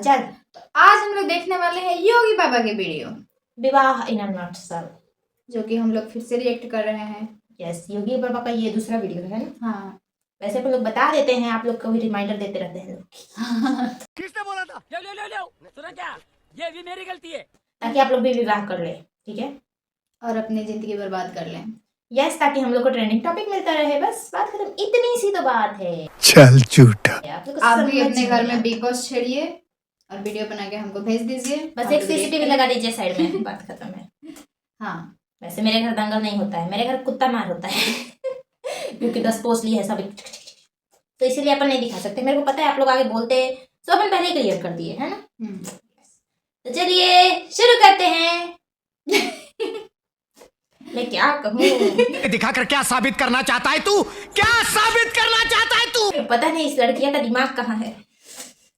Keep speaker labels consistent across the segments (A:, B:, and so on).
A: हालचाल।
B: तो आज हम लोग देखने वाले हैं योगी बाबा की वीडियो
A: विवाह इन अ नटशेल,
B: जो कि हम लोग फिर से रिएक्ट कर रहे हैं।
A: यस, योगी बाबा का ये दूसरा वीडियो है ना।
B: हाँ,
A: वैसे हम लोग बता देते हैं, आप लोग को भी रिमाइंडर देते रहते हैं लोग।
C: किसने बोला था? ले सुना क्या? ये भी मेरी गलती है।
A: ताकि आप लोग भी विवाह कर ले, ठीक है,
B: और अपनी जिंदगी बर्बाद कर लें।
A: यस, ताकि हम लोग को ट्रेंडिंग टॉपिक मिलता रहे। बस बात खत्म, इतनी सी तो बात है।
D: चल झूठा।
A: आप
B: भी अपने घर में बिग बॉस छेड़िए और वीडियो बना के हमको भेज दीजिए।
A: बस एक सीसीटीवी लगा दीजिए साइड में, बात खत्म है।
B: हाँ,
A: वैसे मेरे घर दंगल नहीं होता है, मेरे घर कुत्ता मार होता है क्योंकि 10 पोस्टली है सब, तो इसीलिए अपन नहीं दिखा सकते। मेरे को पता है आप लोग आगे बोलते हैं, तो अपन पहले ही क्लियर कर दिए है ना। तो चलिए शुरू करते हैं। मैं क्या कहूँ,
C: दिखाकर क्या साबित करना चाहता है तू? क्या साबित करना चाहता है तू?
A: पता नहीं इस लड़कियां का दिमाग कहाँ है।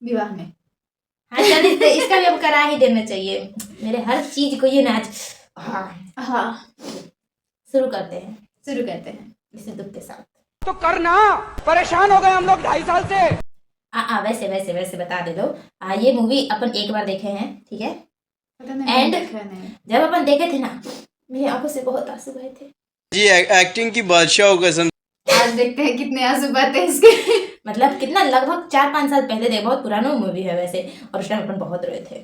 B: विवाह में
A: हाँ चल, इसका भी अब करा ही देना चाहिए। मेरे हर चीज को ये नाच।
B: हाँ,
A: शुरू करते हैं इसी दुख के साथ।
C: तो करना, परेशान हो गए हम लोग 2.5 साल से।
A: वैसे बता दे दो। ये मूवी अपन एक बार देखे हैं, ठीक है।
B: पता नहीं
A: एंड
B: नहीं।
A: जब अपन देखे थे ना, मेरी आंखों से बहुत आंसू बहे थे
E: जी। एक्टिंग की बादशाह हो कसम।
B: आज देखते हैं कितने आंसू बहते हैं इसके।
A: मतलब कितना, लगभग 4-5 साल पहले देखे, बहुत पुराना मूवी है वैसे, और उस टाइम अपन बहुत रोए थे,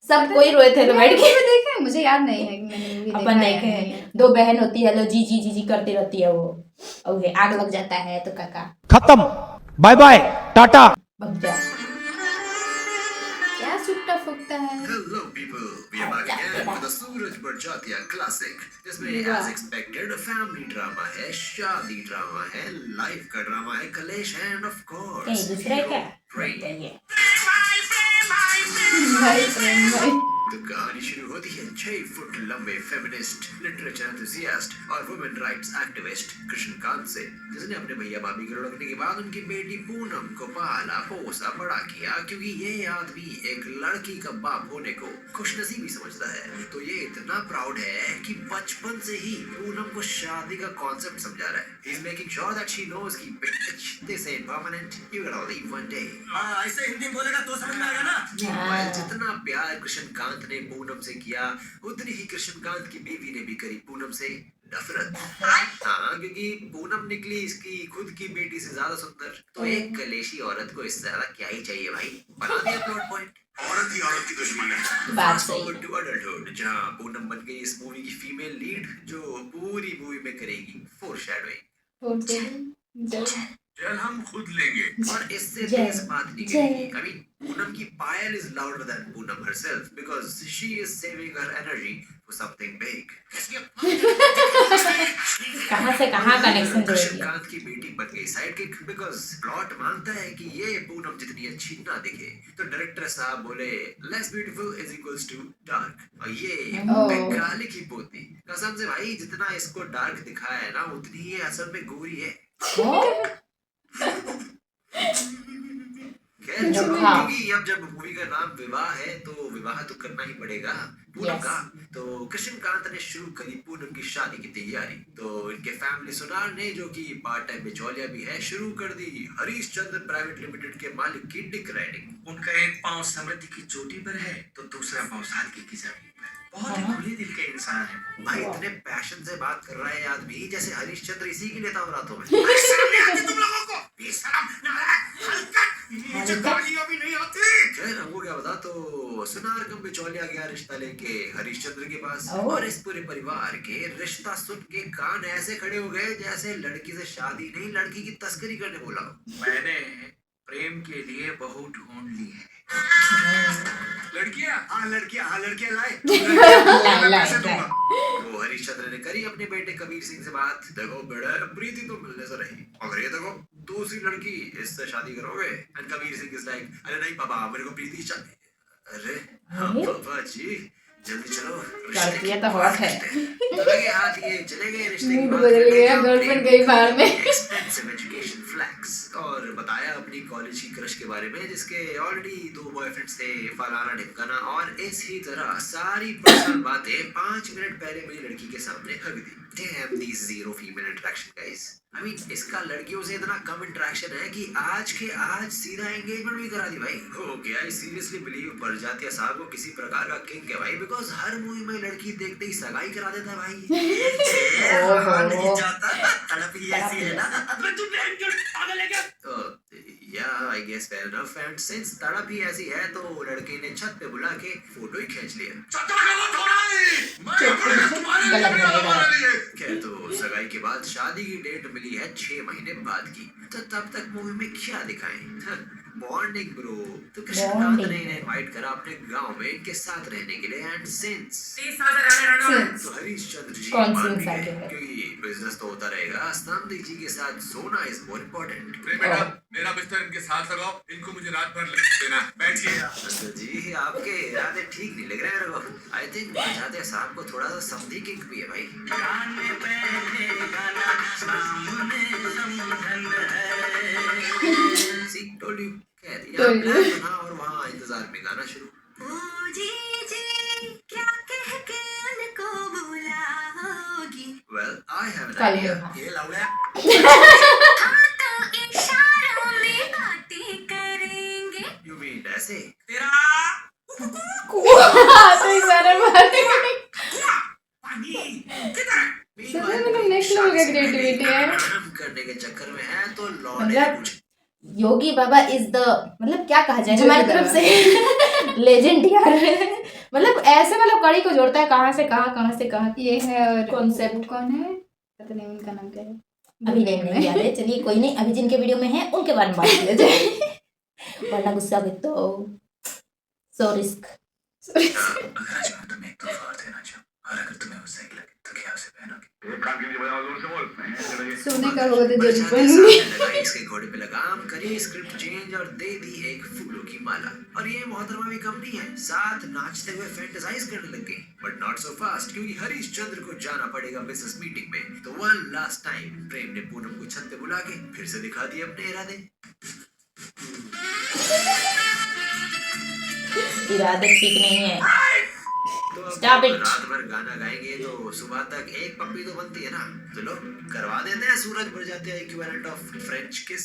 A: सब कोई रोए थे। बैठ के
B: देखे, मुझे याद नहीं है कि मैंने मूवी
A: अपन देखे हैं। 2 बहन होती है, लो जी जी जी जी करती रहती है वो, और आग लग जाता है तो काका
C: खत्म, बाय बाय, टाटा।
A: भग जा।
B: क्या सुट्टा फूकता है।
F: Hello people, we are back again with the Suraj Barjatia classic, जिसमें as expected family drama है, शादी ड्रामा है, लाइफ का ड्रामा है, कलेश है, and of course
A: कहीं दूसरा क्या
F: प्रेम।
A: ये
B: भाई
F: तो कहानी शुरू होती है 6 फुट लंबे फेमिनिस्ट, लिटरेचर एंथुसियास्ट और वुमेन राइट्स एक्टिविस्ट कृष्णकांत से, जिसने अपने भैया भाभी को लड़कने के बाद उनकी बेटी पूनम को पाला पोसा बड़ा किया, क्योंकि ये आदमी एक लड़की का बाप होने को खुशनसीबी समझता है। तो ये इतना प्राउड है कि बचपन से ही पूनम को शादी का कॉन्सेप्ट समझा रहा है। He's making sure that she knows कि bitch, this ain't permanent, you gotta leave one day।
G: ऐसे हिंदी में बोलेगा तो समझ में आएगा ना।
F: जितना प्यार कृष्णकांत ने पूनम से किया, उतनी ही कृष्णकांत की बीवी ने भी करी पूनम से नफरत। हाँ, क्योंकि पूनम निकली इसकी खुद की बेटी से ज्यादा सुंदर। तो एक कलेशी औरत को इससे ज्यादा क्या ही चाहिए भाई। बना दिया प्लॉट पॉइंट। औरत ही औरत की दुश्मन है।
A: बात सही है।
F: फॉरवर्ड टू अडल्टहुड, जहाँ पूनम बन गई इस मूवी की फीमेल लीड, जो पूरी मूवी में करेगी फोरशैडोइंग।
G: चल हम खुद लेंगे।
F: और इससे तेज बात नहीं करेगी। I mean, पूनम की पायल is louder than Poonam herself because she is saving her energy for something big।
A: कहाँ से कहाँ कनेक्शन जोड़ दिया।
F: कृष्णकांत की बेटी बन गई साइडकिक because प्लॉट मांगता है कि ये पूनम जितनी अच्छी ना दिखे, तो डायरेक्टर साहब बोले less beautiful is equals to dark। और ये बंगाली की पोती, कसम से भाई, जितना इसको डार्क दिखाया है ना, उतनी ये असल में गोरी है। खैर छोड़ो, क्योंकि अब जब मूवी का नाम विवाह है तो विवाह तो करना ही पड़ेगा पूनम का। तो कृष्णकांत ने शुरू करी पूनम की शादी की तैयारी। तो इनके फैमिली सुनार ने, जो कि पार्ट टाइम बिचौलिया भी है, शुरू कर दी हरीश चंद्र प्राइवेट लिमिटेड के मालिक की डिक राइडिंग।
G: उनका एक पांव समृद्धि की चोटी पर है तो दूसरा पांव सादगी की जमीन पर। बहुत ही खुले दिल के इंसान है
F: भाई। इतने पैशन से बात कर रहा है आदमी जैसे हरीश चंद्र इसी की नेता हो रातों में।
G: तुम लोगों को बेशरम, नालायक, हलकट, नीचे गालियां भी नहीं आती।
F: खैर हमको क्या बता, तो सुनार कम बिचौलिया गया रिश्ता लेके हरीश चंद्र के पास, और इस पूरे परिवार के रिश्ता सुन के कान ऐसे खड़े हो गए जैसे लड़की से शादी नहीं, लड़की की तस्करी करने बोला।
G: मैंने प्रेम के लिए बहू ढूंढ ली है। लड़कियां लाए।
F: वो हरीश चंद्र ने करी अपने बेटे कबीर सिंह से बात। देखो बेटा, प्रीति तो मिलने से रही, अगर ये देखो दूसरी लड़की, इससे शादी करोगे? And Kabir Singh is like, अरे नहीं पापा, मेरे को प्रीति चाहिए। अरे हाँ पापा जी, जल्दी चलो,
A: लड़कियां तो हॉट है।
F: लगे हाथ ये चले गए रिश्ते की बात
B: बदल गया, गर्लफ्रेंड गई बाहर में।
F: एक्सपेंसिव एजुकेशन फ्लैक्स, और बताया अपनी कॉलेज की क्रश के बारे में, जिसके ऑलरेडी 2 बॉयफ्रेंड्स थे, फलाना ढिमकाना। और इसी तरह सारी पर्सनल बातें 5 मिनट पहले मेरी लड़की के सामने हक दी। Damn these zero female interaction guys. I mean, इसका लड़कियों से इतना कम इंटरेक्शन है कि आज के आज सीधा एंगेजमेंट भी करा दी भाई। हो गया, आई सीरियसली बिलीव बरजातिया साहब को किसी प्रकार का किंग है भाई, बिकॉज हर मूवी में लड़की देखते ही सगाई करा देता है भाई। नहीं जाता, तड़प ही ऐसी है ना। Yeah, I guess fair enough. And since तड़प ही ऐसी है तो लड़के ने छत पे बुला के फोटो ही खींच लिया। खैर, तो सगाई के बाद शादी की डेट मिली है 6 महीने बाद की। तो तब तक मूवी में क्या दिखाएं? Bonding bro. तो कृष्णकांत ने इन्हें इनवाइट करा अपने गांव में इनके साथ रहने के लिए। एंड सिंस तो हरीश चंद्र जी
A: कौन
F: मान
A: सी
F: भी गए,
A: इंसान है?
F: क्योंकि बिजनेस तो होता रहेगा, समधी जी के साथ सोना इज मोर इम्पोर्टेंट।
D: बेटा, मेरा बिस्तर इनके साथ लगाओ, इनको मुझे रात भर देना। बैठिए।
F: अंकल जी, आपके इरादे ठीक नहीं लग रहे मेरे को। आई थिंक बरजाते साहब को थोड़ा सा समधी किंग भी है भाई। See, told you, कह दिया, प्लान बना और वहाँ इंतजार में गाना शुरू। Well, I have an idea.
D: ये लौड़ा
F: You mean ऐसे?
D: तेरा
B: तो इस बारे में
D: पानी किधर है?
B: सच में मतलब नेक्स्ट लेवल का क्रिएटिविटी है।
F: काम करने के चक्कर में है तो लौड़े
A: मतलब
F: कुछ।
A: योगी बाबा इज द, मतलब क्या कहा जाए हमारी तरफ से लेजेंड यार। मतलब ऐसे मतलब कड़ी को जोड़ता है, कहाँ से कहाँ।
B: ये है और
A: Concept।
B: वो कौन है? पता नहीं उनका नाम क्या है।
A: अभी नहीं याद है, चलिए कोई नहीं, अभी जिनके वीडियो में है उनके बारे में बात किया जाए, वरना गुस्सा भी तो सो रिस्क।
G: अगर आज मैं तुम्हें एक तोहफा और देना चाहूँ, और अगर तुम्हें वो सही लगे तो क्या उसे पहनोगे?
B: सोने का होगा तो जरूर
F: बरसाती
B: पहनूंगी।
F: साहब ने लगाई इसके घोड़े पे लगाम, करी स्क्रिप्ट चेंज और दे दी एक फूलों की माला। और ये मोहतरमा भी कम नहीं है, साथ नाचते हुए फैंटेसाइज करने लग गए। बट नॉट सो फास्ट, क्योंकि हरीश चंद्र को जाना पड़ेगा बिजनेस मीटिंग में। तो वन लास्ट टाइम प्रेम ने पूनम को छत पे बुला के फिर से दिखा दिए अपने इरादे।
A: इरादे ठीक नहीं है।
F: तो अब
A: Stop it.
F: रात भर गाना गाएंगे तो सुबह तक एक पप्पी तो बनती है ना। तो लो करवा देते हैं सूरज बरजाते हैं इक्विवेलेंट ऑफ फ्रेंच किस।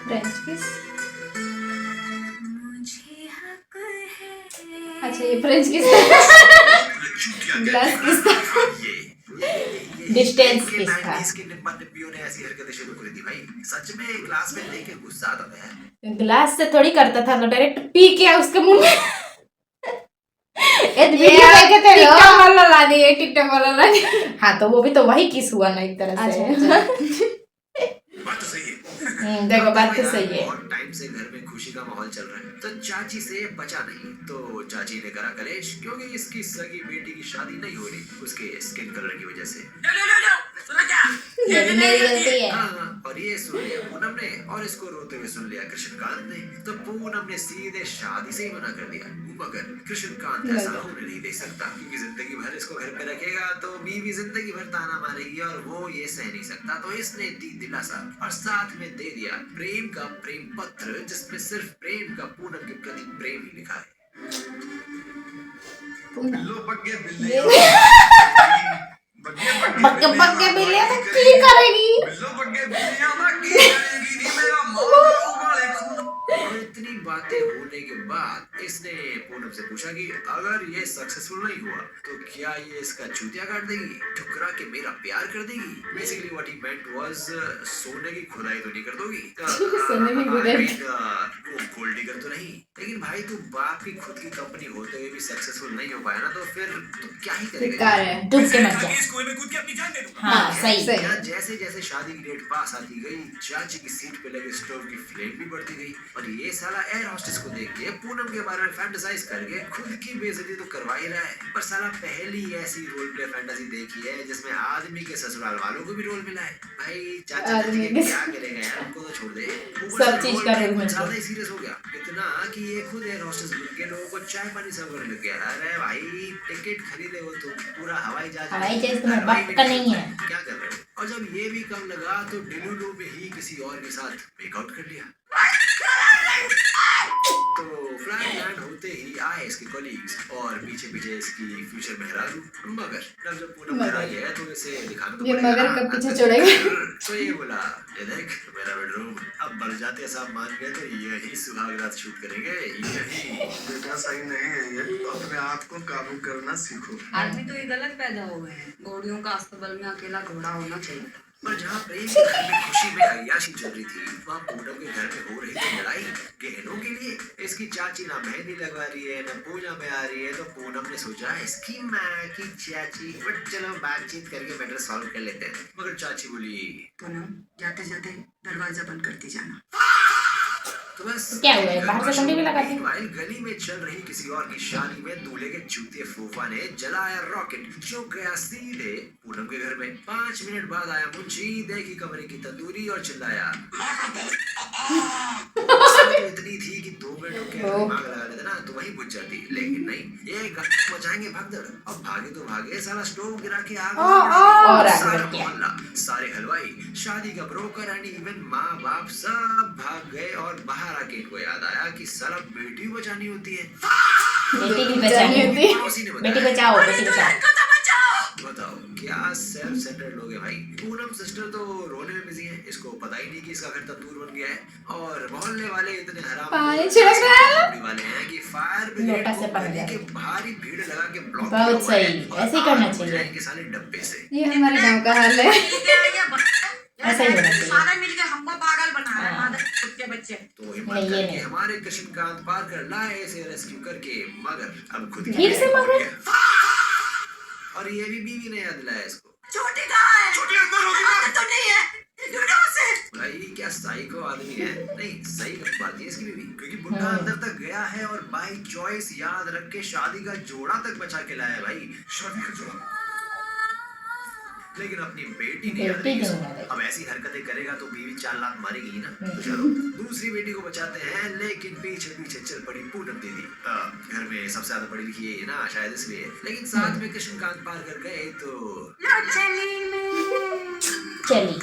B: फ्रेंच किस? अच्छा ये फ्रेंच किस ग्लास किस था?
A: Distance
F: ये
A: kiss था।
F: 90s के निब्बा निब्बियों ने ऐसी हरकतें शुरू कर दी भाई। सच में क्लास में देख के गुस्सा आता है।
A: ग्लास से थोड़ी करता था, तो डायरेक्ट पी के उसके मुंह में। एक वीडियो
B: यार,
A: देखे थे लोग।
B: टिकटॉक वाला ला दिए, टिकटॉक वाला ला दिए।
A: हाँ तो वो भी तो वही किस हुआ ना एक तरह से।
D: बात तो सही है।
A: देखो बात तो
F: यार,
A: सही है।
F: बहुत टाइम से घर में खुशी का माहौल चल रहा है, तो चाची से बचा नहीं। तो चाची ने करा कलेश, क्योंकि इसकी सगी बेटी की शादी नहीं हो रही उसके स्किन कलर की वजह से।
C: सुना क्या?
A: ये भी मेरी गलती है।
F: हाँ, और ये सुन लिया पूनम ने, और इसको रोते हुए सुन लिया कृष्णकांत ने। तो पूनम ने सीधे शादी से ही मना कर दिया। मगर कृष्णकांत ऐसा होने नहीं दे सकता, क्योंकि जिंदगी भर इसको घर पे रखेगा तो बीवी जिंदगी भर ताना मारेगी और वो ये सह नहीं सकता। तो इसने दी दिलासा और साथ में दे दिया प्रेम का प्रेम पत्र, जिसमें सिर्फ प्रेम का पूनम के प्रति प्रेम ही लिखा है।
D: बिल्लो बग्गे बिल्ली
A: बक्के बक्के बिल्ली तो की करेगी।
D: बिल्लो बग्गे बिल्लियां ना की करेगी नी मेरा मां वाले खून।
F: और इतनी बातें होने के बाद इसने पूनम से पूछा कि अगर ये सक्सेसफुल नहीं हुआ तो क्या ये इसका चूतिया काट देगी, ठुकरा के मेरा प्यार कर देगी। Basically what he meant was सोने की खुदाई तो नहीं कर दोगी।
B: सोने की खुदाई।
F: वो गोल्ड डिगर तो नहीं। लेकिन भाई तू बाप की खुद की कंपनी होते हुए भी सक्सेसफुल नहीं हो पाया ना, तो फिर तू क्या ही करेगा।
B: बेकार है।
A: डूब के मर जा।
C: इस कुएं में कूद के अपनी जान दे दूंगा।
A: हाँ सही।
F: यार जैसे जैसे शादी की डेट पास आती गई, चाची की सीट पे लगे स्टोव की फ्लेम भी बढ़ती गई। और ये साला एयर होस्टेस को देख के पूनम के बारे में फैंटेसाइज करके खुद की बेइज्जती तो करवा ही रहा है, पर साला पहली ऐसी रोल प्ले फैंटेसी देखी है जिसमें आदमी के ससुराल वालों को भी रोल मिला है। भाई चाचा चाची के क्या करेगा यार, उनको तो छोड़ दे।
A: सब चीज का रोल मिल
F: ज्यादा ही सीरियस हो गया, इतना कि ये खुद एयर होस्टेस बन के लोगों को चाय पानी सर्व करने लग गया। अरे भाई टिकट खरीदे हो तो पूरा हवाई जहाज
A: तुम्हारे बाप का नहीं है।
F: क्या कर रहे हो। और जब ये भी कम लगा तो डिलूलू में ही किसी और के साथ मेकआउट कर लिया। तो फ्लाइट लैंड होते ही आए इसके कॉलीग्स और पीछे पीछे इसकी फ्यूचर मेहरारू। मगर अब जब पूनम घर आई है तो इसे दिखाना तो
B: ये
F: पड़ेगा।
B: मगर कब पीछे छोड़ेगा?
F: तो ये बोला, ये देख मेरा बेडरूम। अब बरजाते साहब मान गए तो यही सुहाग रात शूट करेंगे, यही।
D: बेटा सही नहीं है ये, तो अपने आप को काबू करना सीखो।
H: आदमी तो ये गलत पैदा हुए हैं, घोड़ियों का अस्तबल में अकेला घोड़ा होना चाहिए।
F: पर जहाँ प्रेम के घर में खुशी में अय्याशी चल रही थी, वहाँ पूनम के घर में हो रही थी लड़ाई गहनों के लिए। इसकी चाची ना मेहंदी लगवा रही है ना पूजा में आ रही है, तो पूनम ने सोचा इसकी माँ की चाची, बट चलो बातचीत करके मैटर सॉल्व कर लेते हैं। मगर चाची बोली,
H: पूनम जाते जाते दरवाजा बंद करती जाना।
F: तो बस
A: क्या हुआ है, बाहर से कुंडी भी लगा दी।
F: वाइल गली में चल रही किसी और की शादी में दूल्हे के जूते फूफा ने जलाया रॉकेट, जो गया सीधे पूनम के घर में। 5 मिनट बाद आया मुंशी, देखी कमरे की तंदूरी और चिल्लाया। तो इतनी थी कि 2 मिनट के दिमाग लगा लेते ना तो वही बुझ जाती, लेकिन नहीं, ये मचाएंगे भगदड़। अब भागे तो भागे, सारा स्टोव गिरा के आग
A: और आगे
F: सारा
A: बढ़ गया।
F: मोहल्ला, सारे हलवाई, शादी का ब्रोकर एंड इवन माँ बाप सब भाग गए। और बाहर आके इनको याद आया कि साला बेटी बचानी होती है।
A: बेटी भी बचानी होती है।
F: पड़ोसी ने
A: बेटी
F: बताया।
A: बचाओ, बेटी बचाओ।
F: बताओ क्या सेल्फ सेंटर्ड लोग हैं भाई। पूनम सिस्टर तो रोने में बिजी है, इसको पता ही नहीं कि इसका घर तंदूर बन गया है। और मोहल्ले वाले इतने हराम
B: पानी छिड़क रहा है।
F: वाले हैं कि फायर ब्रिगेड
A: लोटा से
F: को
A: पानी
F: गली के
A: डाल।
F: भारी भीड़ लगा के ब्लॉक
A: बहुत
F: किया हुआ है
A: सही,
F: और
A: ऐसे ही करना
F: आग
A: चाहिए।
F: बुझाएंगे साले डब्बे से।
B: ये हमारे गांव का हाल है।
A: ऐसा ही होना चाहिए।
H: सारे मिलके हमको पागल बना रहे हैं,
A: हाँ।
H: मादर कुत्ते बच्चे।
F: तो हिम्मत
A: नहीं, ये
F: करके
A: नहीं।
F: हमारे कृष्णकांत पारकर लाए इसे रेस्क्यू करके, मगर अब खुद की
A: फिर से
F: बहन
A: मगर?
F: हो गया। और ये भी बीवी ने याद दिलाया इसको।
H: छोटी कहाँ है? छोटी अंदर होगी ना? तो नहीं है, ढूंढो उसे।
F: भाई क्या साइको आदमी है। नहीं सही बात है इसकी बीवी, क्योंकि बुढ़ा अंदर तक गया है और बाई चॉइस याद रख के शादी का जोड़ा तक बचा के लाया है भाई। शादी का जोड़ा, लेकिन अपनी बेटी नहीं याद
A: बेटी
F: रही
A: नहीं
F: इसको।
A: याद है।
F: अब ऐसी हरकतें करेगा तो बीवी 4 लाख मारेगी ही ना। तो चलो दूसरी बेटी को बचाते हैं, लेकिन पीछे पीछे चल पड़ी पूनम दीदी। घर में सबसे ज्यादा पढ़ी लिखी है ना, शायद इसलिए। लेकिन साथ में कृष्णकांत पारकर गए तो
A: चली।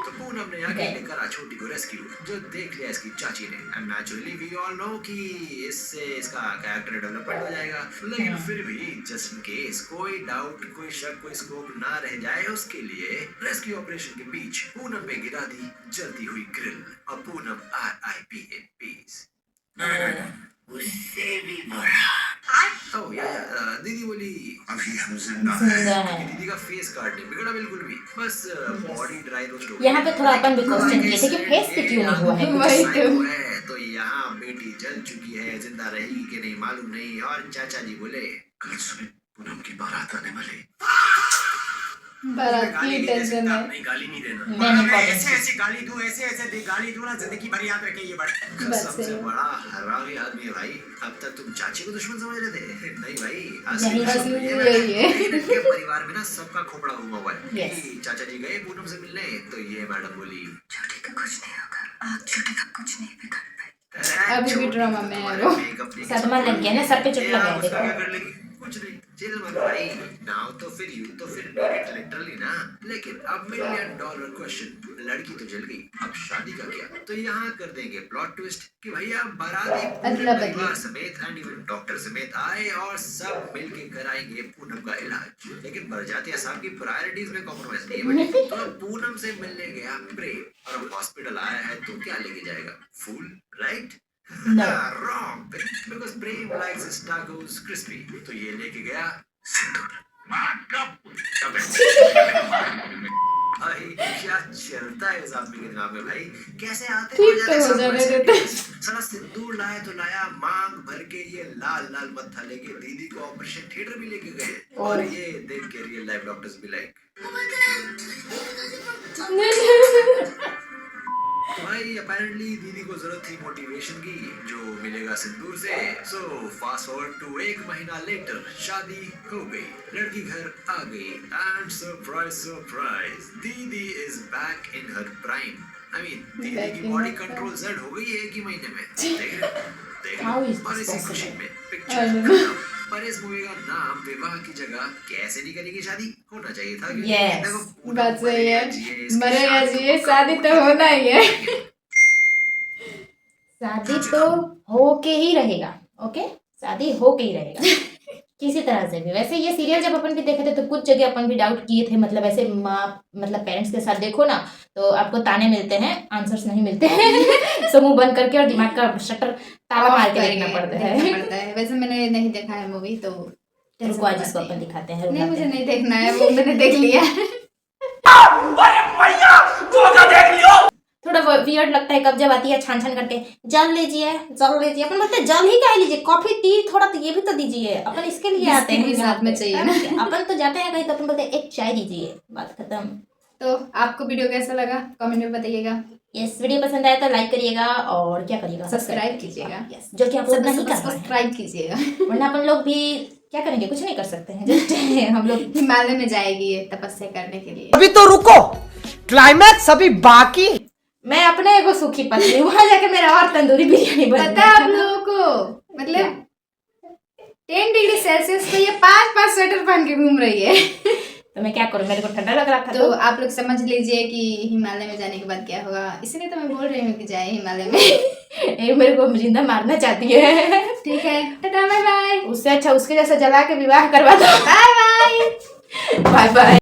F: तो पूनम ने आगे लेकर आ छोटी को रेस्क्यू, जो देख लिया इसकी चाची ने। And naturally we all know कि इससे इसका कैरेक्टर डेवलपमेंट हो जाएगा। लेकिन फिर भी जस्ट इन केस कोई डाउट, कोई शक, कोई स्कोप ना रह जाए, उसके लिए रेस्क्यू ऑपरेशन के बीच पूनम पे गिरा दी जलती हुई ग्रिल। और पूनम RIP in peace।
H: उससे भी बड़ा।
F: ओह या दीदी बोली
D: अभी हम जिंदा
A: जिंदा
F: कि
A: है।
F: दीदी का फेस कार्ड नहीं बिगड़ा बिल्कुल भी, बस बॉडी ड्राई रोस्ट हो
A: यहाँ पे थोड़ा अपन भी क्वेश्चन किए थे कि फेस पे क्यों नहीं हुआ है कुछ।
B: वही तो।
F: है तो यहाँ बेटी जल चुकी है, जिंदा रहेगी कि नहीं मालूम नहीं। और चाचा जी बोले,
D: कल सुबह पूनम की बारात आने वाली।
B: बारात की टेंशन है।
G: नहीं गाली नहीं देना।
A: Then important.
G: ऐसे ऐसे गाली दूं, ऐसे ऐसे गाली दूं ना, जिंदगी भर याद रखे ये बड़ा।
F: सबसे बड़ा हरामी आदमी है भाई। अब तक तुम चाची को दुश्मन समझ रहे थे, नहीं भाई।
A: यही
F: असली
B: यही है।
F: इनके परिवार में ना सबका खोपड़ा घुमा हुआ है।
A: Yes.
F: कि चाचा जी गए पूनम से मिलने, तो ये मैडम बोली,
H: छोटे का कुछ नहीं होगा, आप छोटे का कुछ नहीं बिगाड़ पाए।
B: अभी भी ड्रामा में है वो।
A: सदमा लग गया ना, सर पे चोट लगा है,
F: उसका क्या
A: देखो।
F: कर लेगी? कुछ नहीं, जेल में भाई। नाउ तो फिर यू तो फिर लिटरली ना। लेकिन अब $1 मिलियन क्वेश्चन, लड़की तो जल गई, अब शादी का क्या? तो यहाँ कर देंगे प्लॉट ट्विस्ट कि भैया बाराती पूरे
B: अदला बदली।
F: परिवार समेत एंड इवन डॉक्टर समेत आए और सब मिलके कराएंगे पूनम का इलाज। लेकिन बरजातिया साहब की प्रायोरिटीज में कॉम्प्रोमाइज नहीं है बेटे। तो अब पूनम से मिलने गया प्रेम, और अब हॉस्पिटल आया है तो क्या लेके जाएगा? फूल, right?
A: No.
F: Wrong, because Prem likes his tacos crispy. तो ये लेके गया भाई। क्या चलता है इस आदमी के दिमाग में भाई? कैसे आते
B: ठीक
F: हो जाते
B: तो हो
F: सब
B: जाने
F: वैसे?
B: देते।
F: साला सिंदूर लाया तो लाया, मांग भर के ये लाल लाल मत्था लेके दीदी को ऑपरेशन थिएटर भी लेके गए। और ये देख के रियल लाइफ डॉक्टर्स भी लाइक, भाई अपेरेंटली दीदी को जरूरत थी मोटिवेशन की, जो मिलेगा सिंदूर से। सो फास्ट फॉरवर्ड टू 1 महीना लेटर, शादी हो गई, लड़की घर आ गई, एंड सरप्राइज सरप्राइज, दीदी is back in her prime. I mean दीदी
B: Back
F: की
B: in
F: body
B: her prime.
F: Control set हो गई है 1 ही महीने में। देख रहे हो? देख
A: How
F: रहे
A: is
F: हो? और
A: this
F: इसी खुशी
A: possible?
F: में
B: I
F: पिक्चर
B: don't know.
F: खत्म। पर इस मूवी का नाम विवाह की जगह कैसे नहीं करेगी शादी होना चाहिए था, क्योंकि
A: Yes.
F: देखो पूनम
B: बात सही है।
F: मरेगा जिए, इसकी
B: मरेगा
F: शादी
B: जिए,
F: तो
B: शादी तो होना ही है।
A: शादी तो हो के ही रहेगा। ओके, शादी हो के ही रहेगा किसी तरह से भी। वैसे ये सीरियल जब अपन भी देखे थे तो कुछ जगह अपन भी डाउट किए थे, मतलब ऐसे माँ मतलब पेरेंट्स के साथ देखो ना तो आपको ताने मिलते हैं, आंसर्स नहीं मिलते हैं सो मुंह बंद करके और दिमाग का शटर ताला मार के देखना पड़ता है।
B: वैसे मैंने नहीं देखा है मूवी तो
A: रुको आज इसको अपन दिखाते हैं।
B: नहीं, मुझे नहीं देखना है, वो मैंने देख लिया।
A: थोड़ा वियर्ड लगता है कब जब आती है छान छान करके जल लीजिए जल लीजिए, अपन बोलते हैं जल ही क्या लीजिए, कॉफी टी थोड़ा तो ये भी तो दीजिए, अपन इसके लिए आते हैं
B: साथ में चाहिए ना।
A: अपन तो जाते हैं कहीं तो अपन बोलते हैं एक चाय दीजिए, बात खत्म।
B: तो आपको वीडियो कैसा लगा कमेंट में बताइएगा।
A: यस, वीडियो पसंद आया तो लाइक करिएगा और क्या करिएगा,
B: सब्सक्राइब कीजिएगा।
A: यस, जो कि आप लोग नहीं कर रहे हैं,
B: सब्सक्राइब कीजिएगा
A: वरना अपन लोग भी क्या करेंगे, कुछ नहीं कर सकते हैं। जस्ट हम लोग
B: हिमालय में जाएगी ये तपस्या करने के लिए।
C: अभी तो रुको, क्लाइमैक्स अभी बाकी।
A: मैं अपने को सूखी पतली, वहां जाके मेरा और तंदूरी बिरयानी बन
B: पता है आप लोगों को, मतलब 10 डिग्री सेल्सियस पे ये 5 स्वेटर पहन के घूम रही है
A: तो मैं क्या करूं, मेरे को ठंडा लग रहा था।
B: तो आप लोग समझ लीजिए कि हिमालय में जाने के बाद क्या होगा, इसलिए तो मैं बोल रही हूँ कि जाए हिमालय में
A: मेरे को जिंदा मारना चाहती है।
B: ठीक है, टाटा बाय बाय।
A: उससे अच्छा उसके जैसा जला के विवाह करवा दो।
B: Bye bye.
A: Bye bye.